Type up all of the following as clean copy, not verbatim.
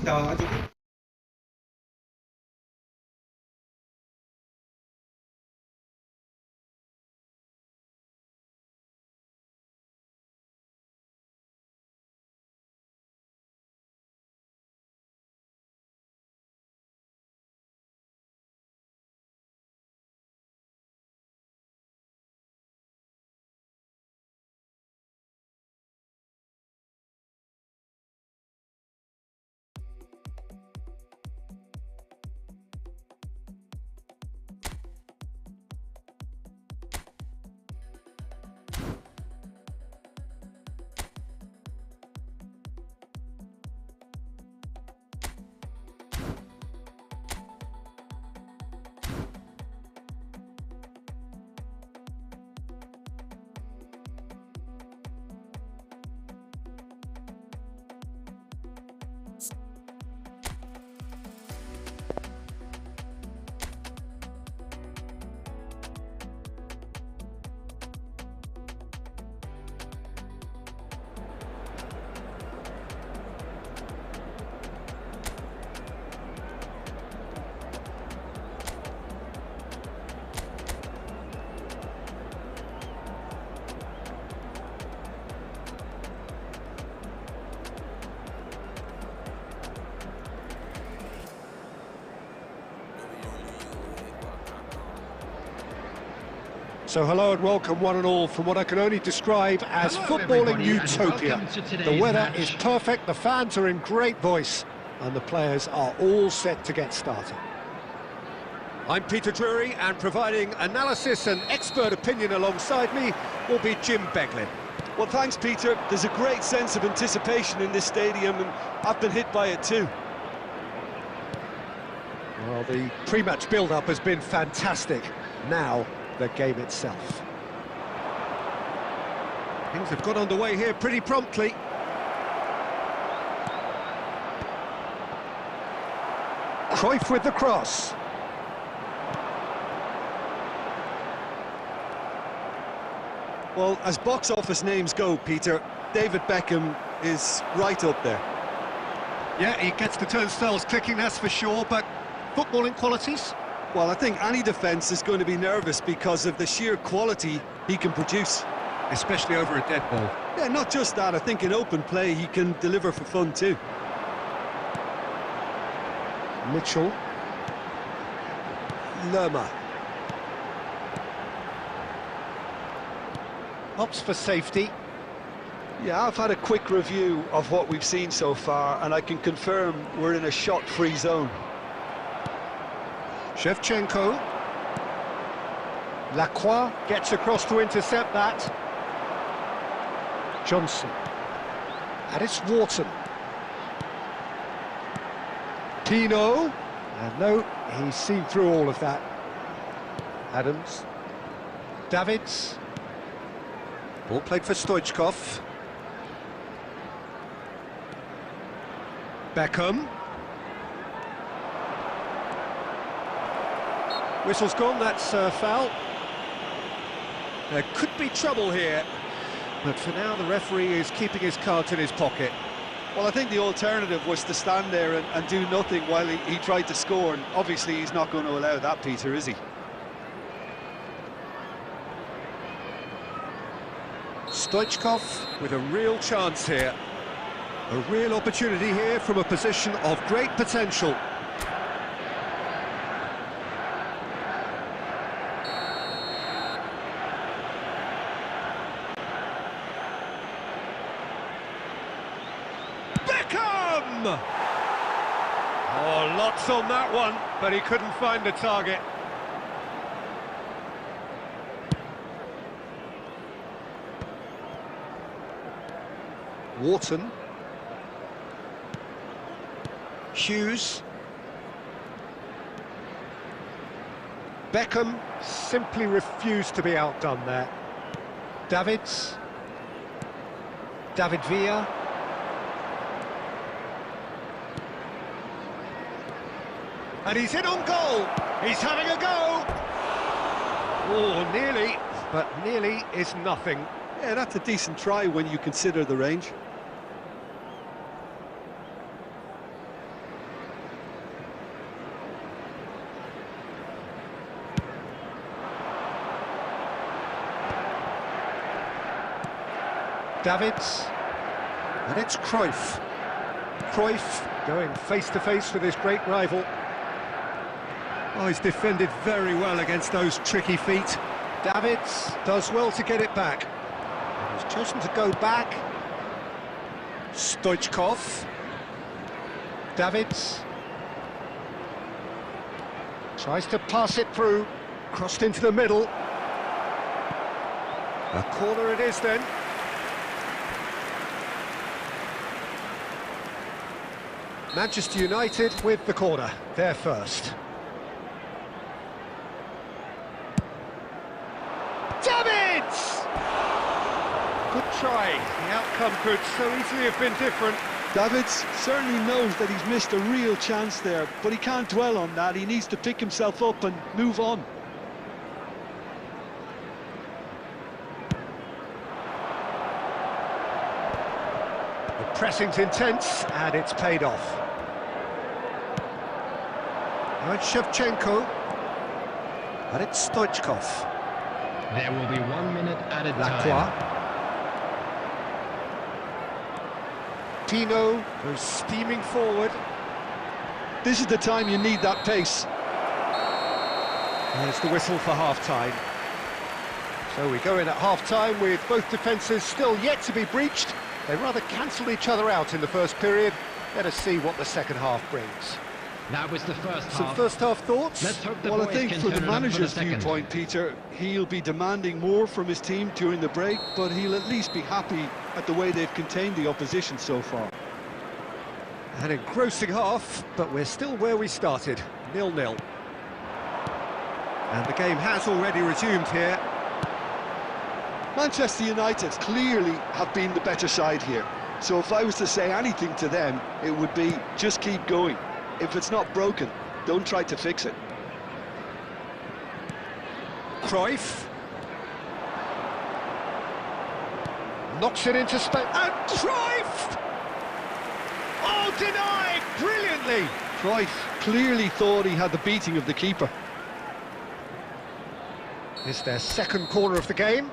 나와가지고. So hello and welcome one and all from what I can only describe as footballing utopia. The weather is perfect, the fans are in great voice, and the players are all set to get started. I'm Peter Drury, and providing analysis and expert opinion alongside me will be Jim Beglin. Well, thanks, Peter. There's a great sense of anticipation in this stadium, and I've been hit by it too. Well, the pre-match build-up has been fantastic. Now, the game itself. Things have got underway here pretty promptly. Cruyff with the cross. Well, as box office names go, Peter, David Beckham is right up there. Yeah, he gets the turnstiles clicking, that's for sure, but footballing qualities? Well, I think any defence is going to be nervous because of the sheer quality he can produce. Especially over a dead ball. Yeah, not just that, I think in open play he can deliver for fun too. Mitchell. Lerma. Opts for safety. Yeah, I've had a quick review of what we've seen so far, and I can confirm we're in a shot-free zone. Shevchenko. Lacroix gets across to intercept that. Johnson. And it's Wharton. Pino. And no, he's seen through all of that. Adams. Davids. Ball played for Stoichkov. Beckham. Whistle's gone, that's a foul. There could be trouble here, but for now the referee is keeping his cards in his pocket. Well, I think the alternative was to stand there and do nothing while he tried to score, and obviously he's not going to allow that, Peter, is he? Stoichkov with a real chance here. A real opportunity here from a position of great potential. Beckham! Oh, lots on that one, but he couldn't find the target. Wharton. Hughes. Beckham simply refused to be outdone there. Davids. David Villa. And he's in on goal. He's having a go. Oh, nearly, but nearly is nothing. Yeah, that's a decent try when you consider the range. Davids. And it's Cruyff. Cruyff going face-to-face with his great rival. Oh, he's defended very well against those tricky feet. Davids does well to get it back. And he's chosen to go back. Stoichkov. Davids. Tries to pass it through. Crossed into the middle. A corner it is then. Manchester United with the corner, there first. Davids! Good try. The outcome could so easily have been different. Davids certainly knows that he's missed a real chance there, but he can't dwell on that. He needs to pick himself up and move on. The pressing's intense, and it's paid off. Now it's Shevchenko, and it's Stoichkov. There will be 1 minute added Lacroix. time. Tino goes steaming forward. This is the time you need that pace. There's the whistle for half-time. So we go in at half-time with both defences still yet to be breached. They rather cancelled each other out in the first period. Let us see what the second half brings. That was the first Some half. first half thoughts? Let's hope the Well, I boys think can from turn the it up for manager's second. viewpoint, Peter, he'll be demanding more from his team during the break, but he'll at least be happy at the way they've contained the opposition so far. An engrossing half, but we're still where we started, 0-0. And the game has already resumed here. Manchester United clearly have been the better side here. So if I was to say anything to them, it would be just keep going. If it's not broken, don't try to fix it. Cruyff. Knocks it into space. And Cruyff! Oh, denied! Brilliantly! Cruyff clearly thought he had the beating of the keeper. It's their second corner of the game.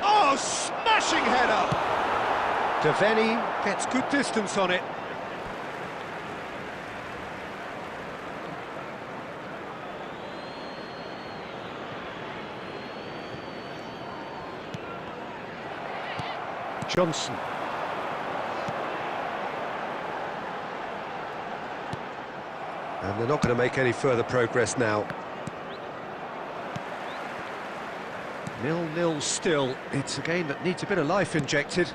Oh, smashing header! Devaney gets good distance on it. Johnson. And they're not going to make any further progress now. 0-0 still. It's a game that needs a bit of life injected.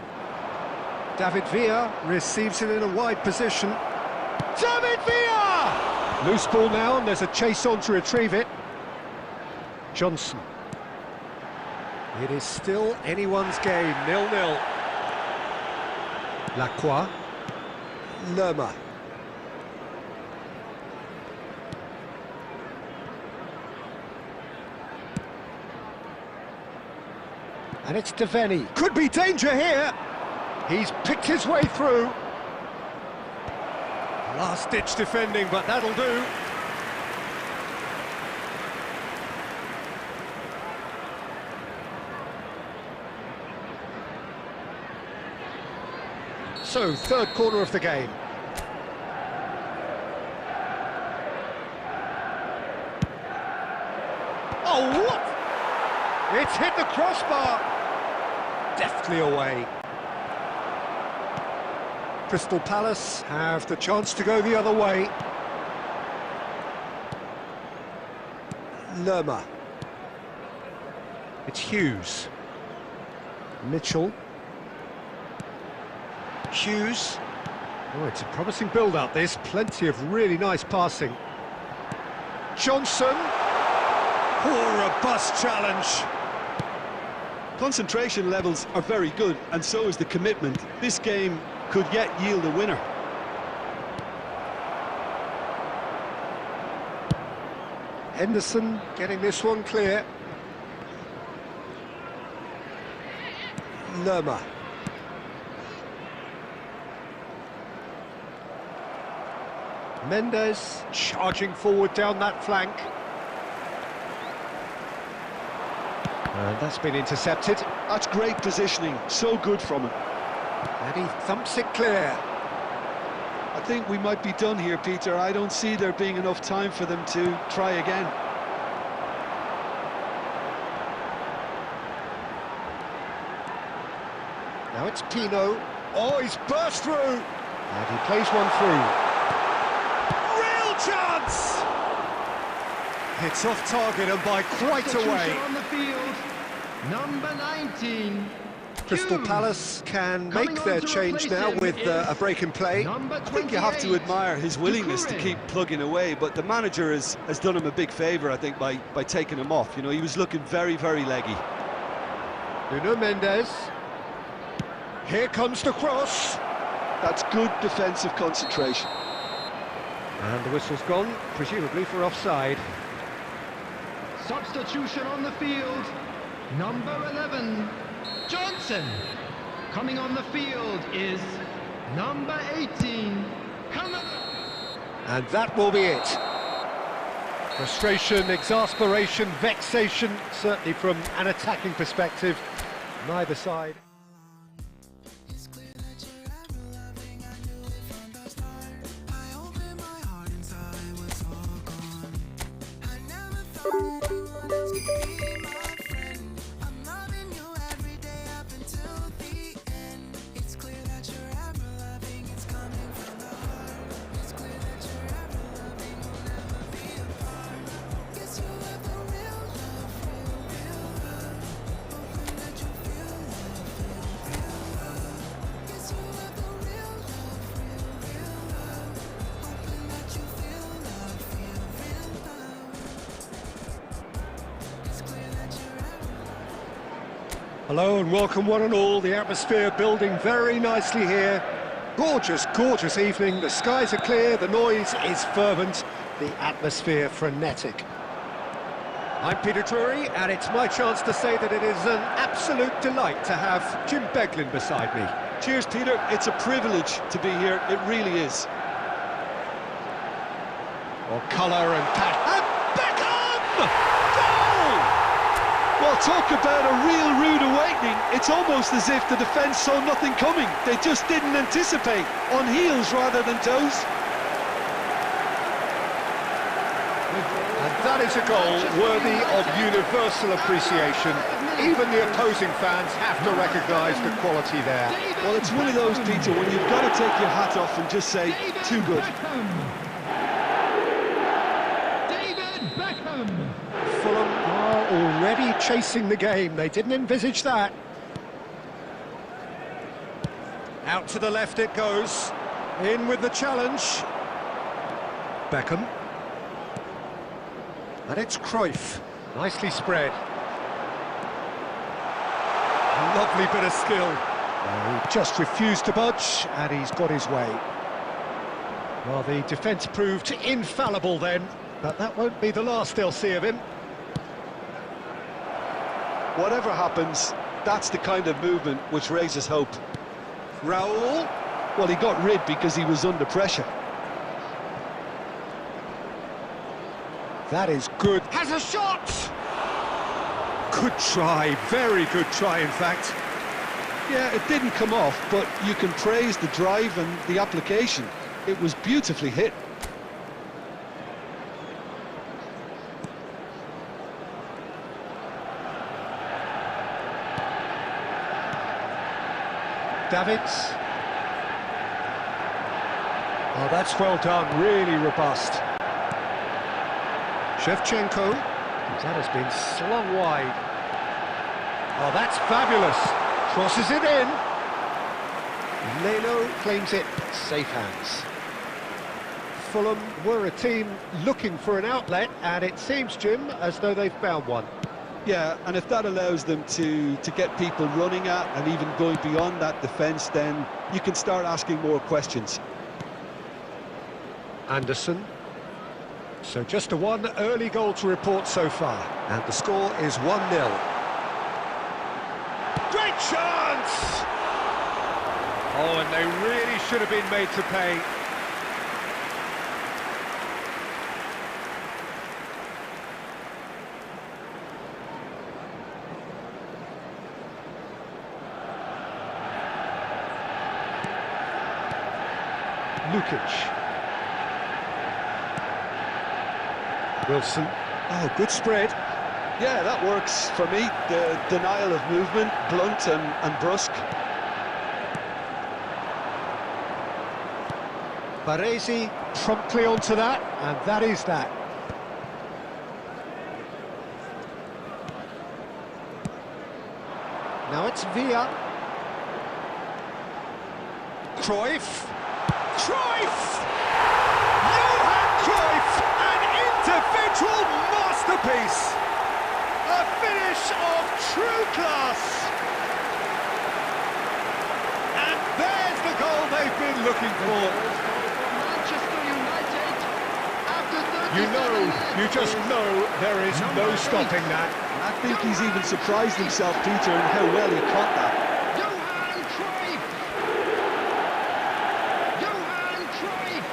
David Villa receives it in a wide position. David Villa! Loose ball now, and there's a chase on to retrieve it. Johnson. It is still anyone's game, 0-0. Lacroix. Lerma. And it's Devaney. Could be danger here. He's picked his way through. Last-ditch defending, but that'll do. So, third corner of the game. Oh, what? It's hit the crossbar. Deftly away. Crystal Palace have the chance to go the other way. Lerma. It's Hughes. Mitchell. Hughes. Oh, it's a promising build-up, this. Plenty of really nice passing. Johnson. Oh, a robust challenge. Concentration levels are very good, and so is the commitment. This game could yet yield a winner. Henderson getting this one clear. Lerma. Mendes charging forward down that flank. And that's been intercepted. That's great positioning, so good from him. And he thumps it clear. I think we might be done here, Peter. I don't see there being enough time for them to try again. Now it's Pino. Oh, he's burst through! And he plays one through. Real chance! It's off target and by quite a way. On the field, number 19. Crystal Palace can make their change now with a break in play. I think you have to admire his willingness to keep plugging away, but the manager has done him a big favour, I think, by taking him off. You know, he was looking very, very leggy. Nuno Mendes. Here comes the cross. That's good defensive concentration. And the whistle's gone, presumably for offside. Substitution on the field, number 11, Johnson. Coming on the field is number 18, And that will be it. Frustration, exasperation, vexation, certainly from an attacking perspective, neither side. Hello and welcome one and all. The atmosphere building very nicely here. Gorgeous, gorgeous evening. The skies are clear, the noise is fervent, the atmosphere frenetic. I'm Peter Drury, and it's my chance to say that it is an absolute delight to have Jim Beglin beside me. Cheers, Peter. It's a privilege to be here. It really is. Well, colour and passion. And Beckham! Well, talk about a real rude awakening. It's almost as if the defence saw nothing coming. They just didn't anticipate, on heels rather than toes. And that is a goal worthy of universal appreciation. Even the opposing fans have to recognise the quality there. Well, it's one of those, Peter, when you've got to take your hat off and just say, too good. Fulham are already chasing the game. They didn't envisage that. Out to the left it goes. In with the challenge. Beckham. And it's Cruyff. Nicely spread. Lovely bit of skill. He just refused to budge, and he's got his way. Well, the defence proved infallible then, but that won't be the last they'll see of him. Whatever happens, that's the kind of movement which raises hope. Raul. Well, he got rid because he was under pressure. That is good. Has a shot! Good try, very good try, in fact. Yeah, it didn't come off, but you can praise the drive and the application. It was beautifully hit. Davids. Oh, that's well done, really robust. Shevchenko. That has been slung wide. Oh, that's fabulous. Crosses it in. Leno claims it. Safe hands. Fulham were a team looking for an outlet, and it seems, Jim, as though they've found one. Yeah, and if that allows them to get people running at and even going beyond that defence, then you can start asking more questions. Anderson. So just a one early goal to report so far, and the score is 1-0. Great chance! Oh, and they really should have been made to pay. Lukic. Wilson. Oh, good spread. Yeah, that works for me. The denial of movement, blunt and brusque. Baresi promptly onto that, and that is that. Now it's Villa. Cruyff. Cruyff! Johan Cruyff! An individual masterpiece! A finish of true class! And there's the goal they've been looking for. Manchester United, after 37 You just know there is no stopping that. I think he's even surprised himself, Peter, in how well he caught that. Johan Cruyff! Johan Cruyff!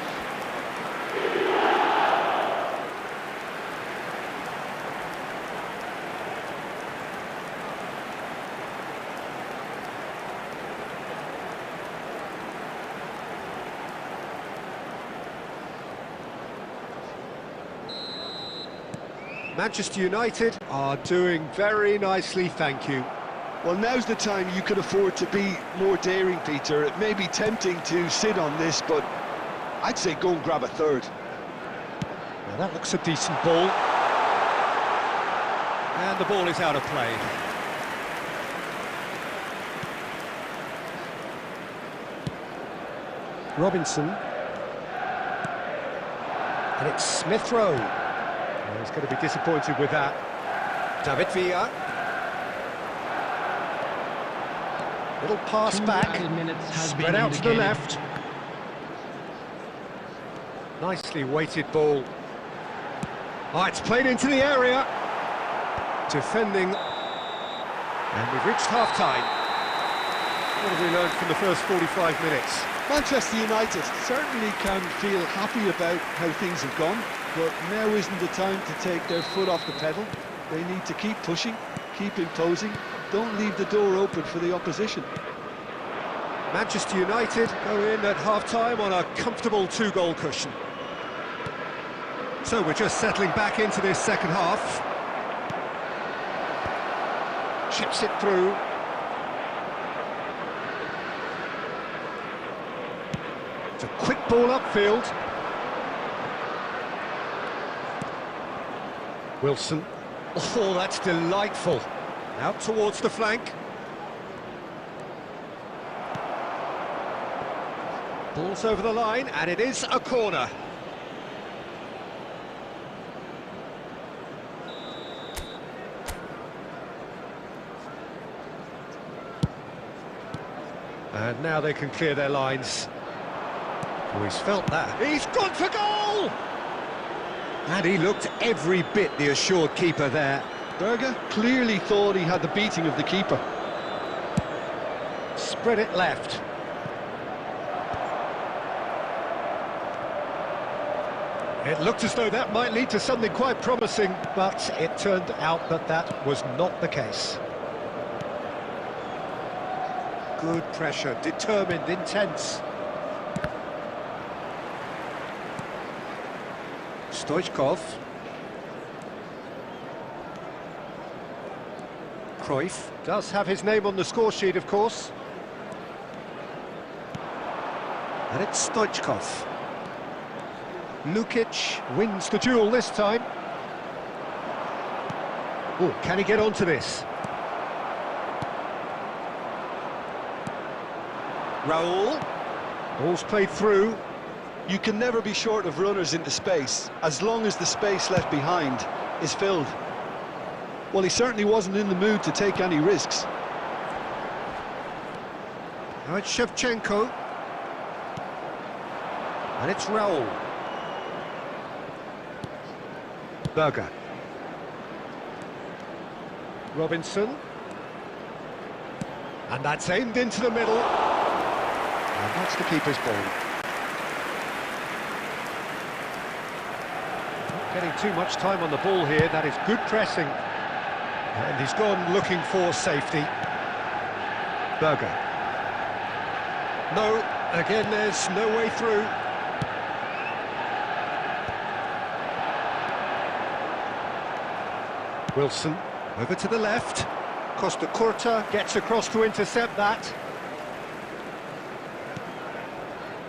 Manchester United are doing very nicely, thank you. Well, now's the time you could afford to be more daring, Peter. It may be tempting to sit on this, but I'd say go and grab a third. Now that looks a decent ball. And the ball is out of play. Robinson. And it's Smith Rowe. Well, he's going to be disappointed with that. David Villa. Little pass back. Spread out to the left. Nicely weighted ball. Oh, it's played into the area. Defending. And we've reached half-time. What have we learned from the first 45 minutes? Manchester United certainly can feel happy about how things have gone, but now isn't the time to take their foot off the pedal. They need to keep pushing, keep imposing, don't leave the door open for the opposition. Manchester United go in at half-time on a comfortable two-goal cushion. So we're just settling back into this second half. Chips it through. It's a quick ball upfield. Wilson. Oh, that's delightful. Out towards the flank. Ball's over the line, and it is a corner. And now they can clear their lines. Oh, he's felt that. He's gone for goal! And he looked every bit the assured keeper there. Berger clearly thought he had the beating of the keeper. Spread it left. It looked as though that might lead to something quite promising, but it turned out that that was not the case. Good pressure, determined, intense. Stoichkov. Cruyff does have his name on the score sheet, of course. And it's Stoichkov. Lukic wins the duel this time. Oh, can he get onto this? Raul. Ball's played through. You can never be short of runners into space, as long as the space left behind is filled. Well, he certainly wasn't in the mood to take any risks. Now it's Shevchenko. And it's Raul. Berger. Robinson. And that's aimed into the middle. And that's the keeper's ball. Not getting too much time on the ball here. That is good pressing. And he's gone looking for safety. Berger. No, again there's no way through. Wilson, over to the left. Costa Curta gets across to intercept that.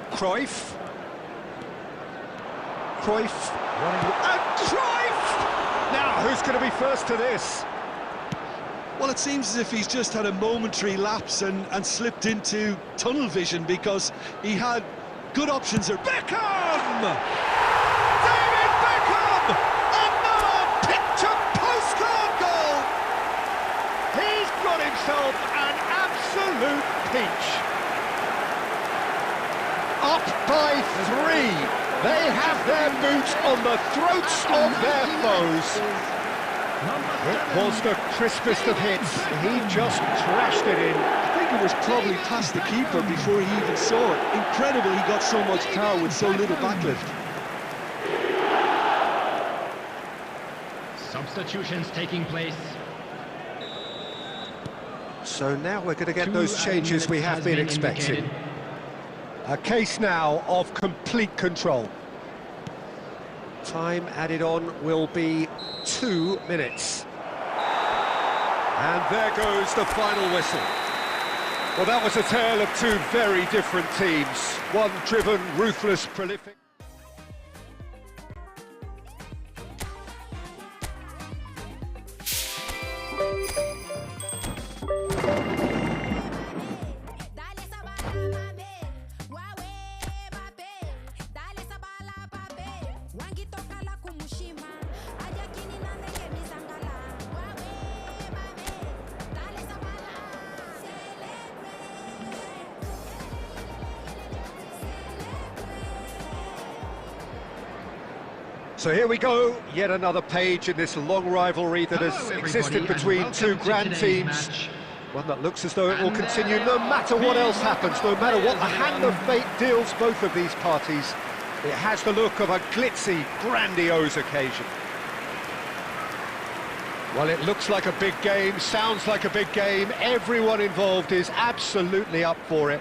Cruyff. Cruyff running. And Cruyff! Now, who's going to be first to this? Well, it seems as if he's just had a momentary lapse and slipped into tunnel vision, because he had good options there. Beckham! David Beckham! Another picture-postcard goal! He's got himself an absolute pinch. Up by 3. They have their boots on the throats of their foes. It was the crispest of hits. He just trashed it in. I think it was probably past the keeper before he even saw it. Incredible he got so much power with so little backlift. Substitutions taking place. So now we're going to get those changes we have been expecting. A case now of complete control. Time added on will be 2 minutes. And there goes the final whistle. Well, that was a tale of two very different teams. One driven, ruthless, prolific. So here we go, yet another page in this long rivalry that has existed between two grand teams. One that looks as though it will continue no matter what else happens, no matter what the hand of fate deals both of these parties. It has the look of a glitzy, grandiose occasion. Well, it looks like a big game, sounds like a big game. Everyone involved is absolutely up for it.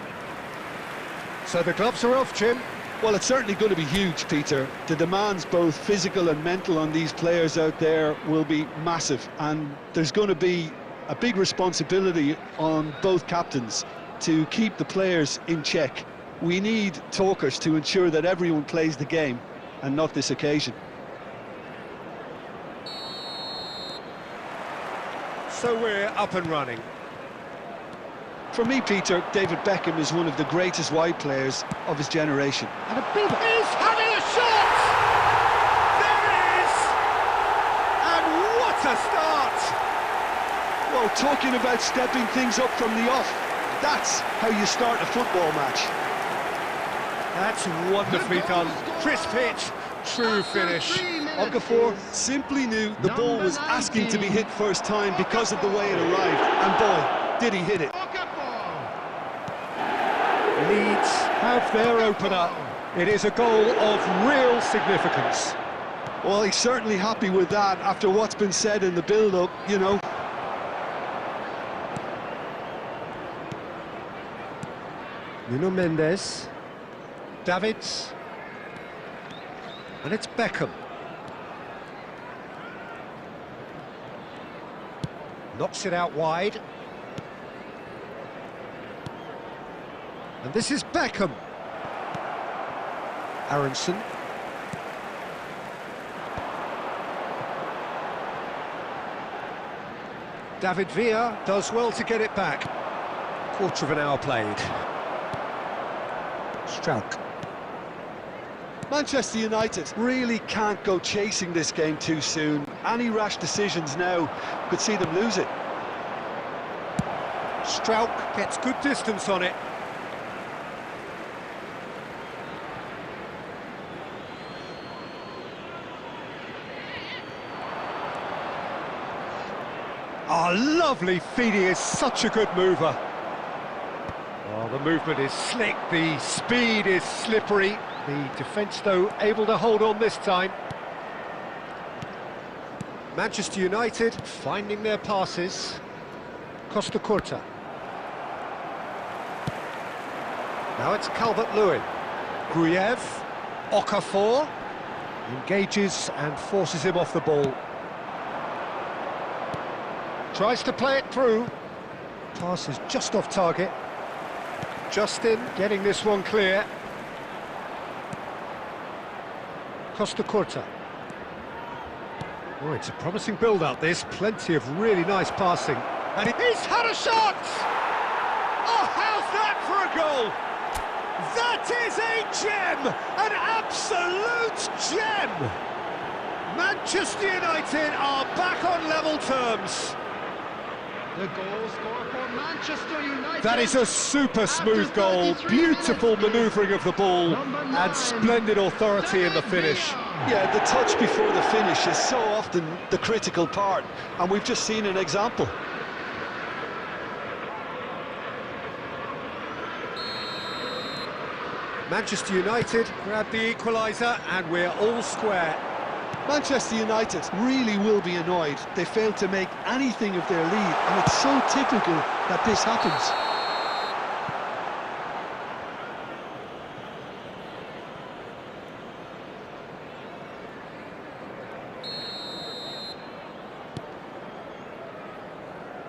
So the gloves are off, Jim. Well, it's certainly going to be huge, Peter. The demands, both physical and mental, on these players out there will be massive, and there's going to be a big responsibility on both captains to keep the players in check. We need talkers to ensure that everyone plays the game, and not this occasion. So we're up and running. For me, Peter, David Beckham is one of the greatest wide players of his generation. And a big... He's having a shot! There it is! And what a start! Well, talking about stepping things up from the off, that's how you start a football match. That's wonderfully done. Crisp hit, true finish. Okafor simply knew the ball was asking to be hit first time because of the way it arrived, and boy, did he hit it. Leeds have their opener. It is a goal of real significance. Well, he's certainly happy with that after what's been said in the build-up, you know. Nuno Mendes. Davids. And it's Beckham. Knocks it out wide. And this is Beckham. Aronson. David Villa does well to get it back. Quarter of an hour played. Struijk. Manchester United really can't go chasing this game too soon. Any rash decisions now could see them lose it. Struijk gets good distance on it. Oh, lovely feet, he is such a good mover. Oh, the movement is slick, the speed is slippery. The defence, though, able to hold on this time. Manchester United finding their passes. Costa Curta. Now it's Calvert-Lewin. Gruyev. Okafor. Engages and forces him off the ball. Tries to play it through. Pass is just off target. Justin getting this one clear. Costa Curta. Oh, it's a promising build-up, this. Plenty of really nice passing. And he's had a shot! Oh, how's that for a goal? That is a gem! An absolute gem! Manchester United are back on level terms. The goal scorer for Manchester United. That is a super smooth goal, beautiful manoeuvring of the ball, and splendid authority in the finish. Yeah, the touch before the finish is so often the critical part, and we've just seen an example. Manchester United grab the equaliser, and we're all square. Manchester United really will be annoyed. They failed to make anything of their lead, and it's so typical that this happens.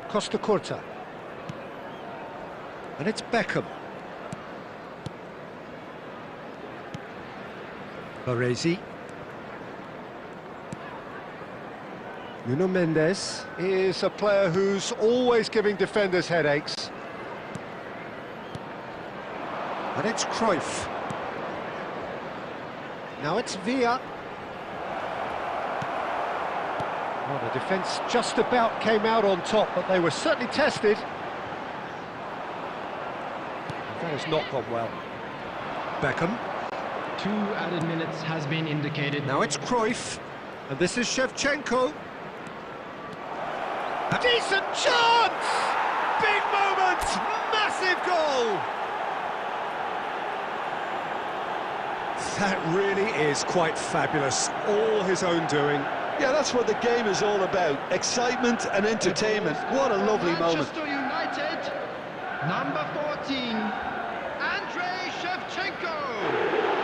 Costa Curta. And it's Beckham. Baresi. Nuno Mendes is a player who's always giving defenders headaches. And it's Cruyff. Now it's Villa. Well, the defence just about came out on top, but they were certainly tested. That has not gone well. Beckham. 2 added minutes has been indicated. Now it's Cruyff. And this is Shevchenko. A decent chance! Big moment! Massive goal! That really is quite fabulous. All his own doing. Yeah, that's what the game is all about. Excitement and entertainment. What a lovely moment. Manchester United, number 14, Andrei Shevchenko.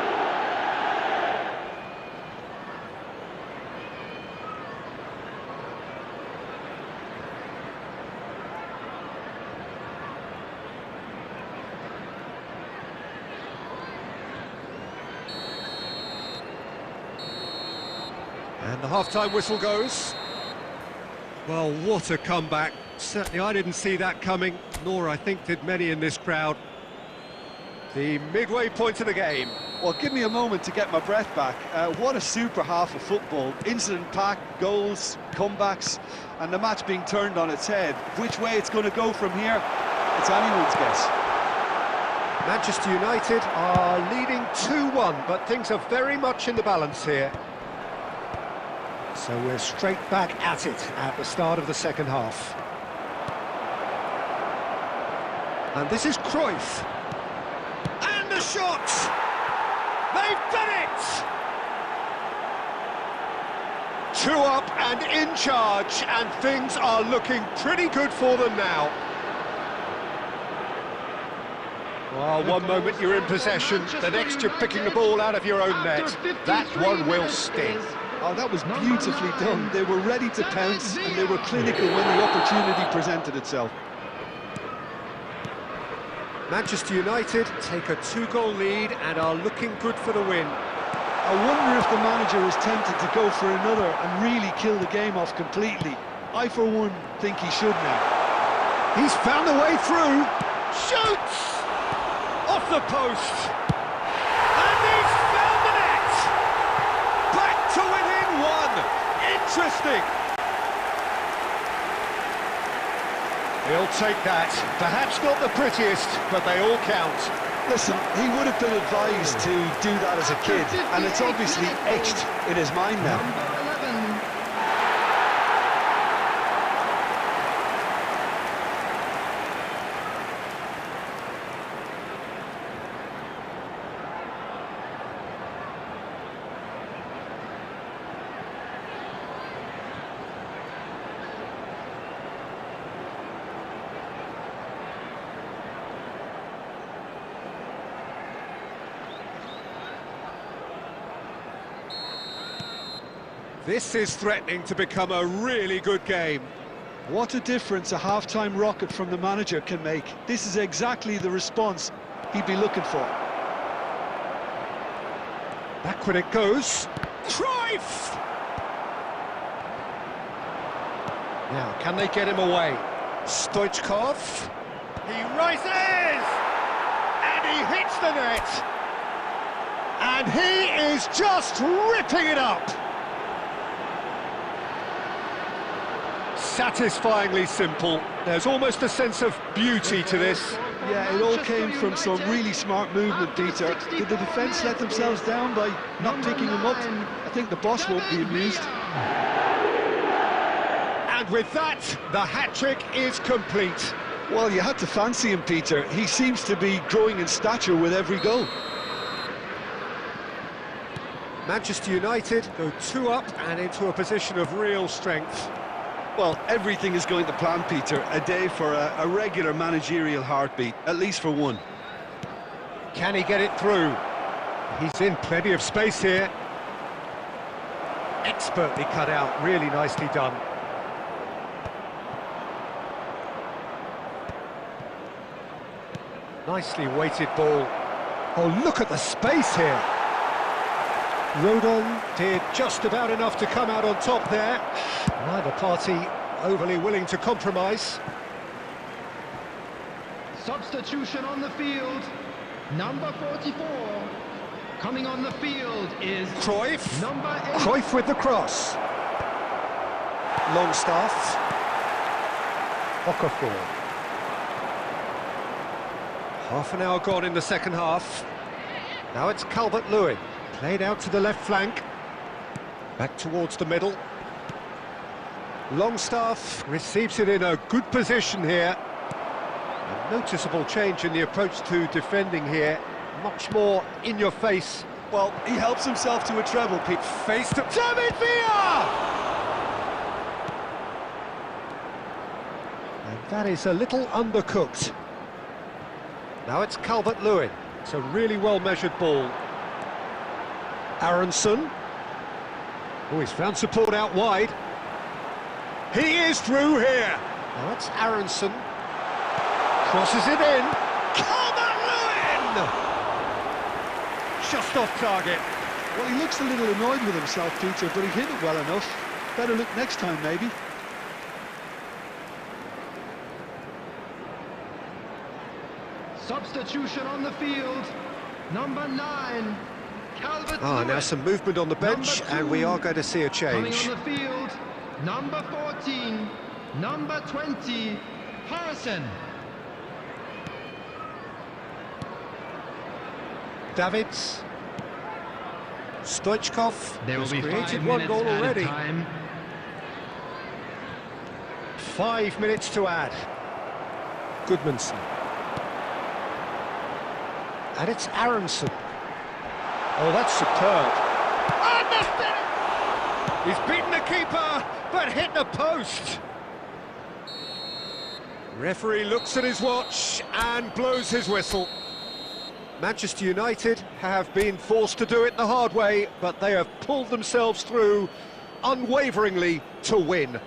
And the half-time whistle goes. Well, what a comeback. Certainly I didn't see that coming, nor I think did many in this crowd. The midway point of the game. Well, give me a moment to get my breath back. What a super half of football. Incident-packed, goals, comebacks, and the match being turned on its head. Which way it's going to go from here, it's anyone's guess. Manchester United are leading 2-1, but things are very much in the balance here. So we're straight back at it at the start of the second half. And this is Cruyff. And the shot! They've done it! 2 up and in charge, and things are looking pretty good for them now. Well, one moment you're in possession, the next you're picking the ball out of your own net. That one will sting. Oh, that was beautifully done. They were ready to pounce, and they were clinical when the opportunity presented itself. Manchester United take a 2-goal lead and are looking good for the win. I wonder if the manager is tempted to go for another and really kill the game off completely. I, for one, think he should now. He's found the way through. Shoots! Off the post. And he's found the net! Back to within 1. Interesting. He'll take that. Perhaps not the prettiest, but they all count. Listen, he would have been advised to do that as a kid, and it's obviously etched in his mind now. Number 11. This is threatening to become a really good game. What a difference a half-time rocket from the manager can make. This is exactly the response he'd be looking for. Back when it goes. Cruyff! Now, can they get him away? Stoichkov. He rises! And he hits the net! And he is just ripping it up! Satisfyingly simple. There's almost a sense of beauty to this. Yeah, it all came from some really smart movement, Peter. Did the defence let themselves down by not picking him up? I think the boss won't be amused. And with that, the hat-trick is complete. Well, you had to fancy him, Peter. He seems to be growing in stature with every goal. Manchester United go 2 up and into a position of real strength. Well, everything is going to plan, Peter. A day for a regular managerial heartbeat, at least for one. Can he get it through? He's in plenty of space here. Expertly cut out, really nicely done. Nicely weighted ball. Oh, look at the space here. Rodon did just about enough to come out on top there. Neither party overly willing to compromise. Substitution on the field. Number 44. Coming on the field is Cruyff. number 8. Cruyff with the cross. Longstaff. Okafor. Half an hour gone in the second half. Now it's Calvert-Lewin. Played out to the left flank. Back towards the middle. Longstaff receives it in a good position here. A noticeable change in the approach to defending here. Much more in your face. Well, he helps himself to a treble, Pete. Face to David Villa! And that is a little undercooked. Now it's Calvert-Lewin. It's a really well-measured ball. Aronson. Oh, he's found support out wide. He is through here. Now that's Aronson. Crosses it in. Calvert-Lewin! Just off target. Well, he looks a little annoyed with himself, Peter, but he hit it well enough. Better look next time, maybe. Substitution on the field. Number 9. Calvert-Lewin. Now some movement on the bench, and we are going to see a change. Coming on the field. Number 14. Number 20. Harrison. Davids. Stoichkov There will has be created 5 one minutes goal added already. time. 5 minutes to add. Goodmanson. And it's Aronson. Oh, that's superb. He's beaten the keeper, but hit the post. Referee looks at his watch and blows his whistle. Manchester United have been forced to do it the hard way, but they have pulled themselves through unwaveringly to win.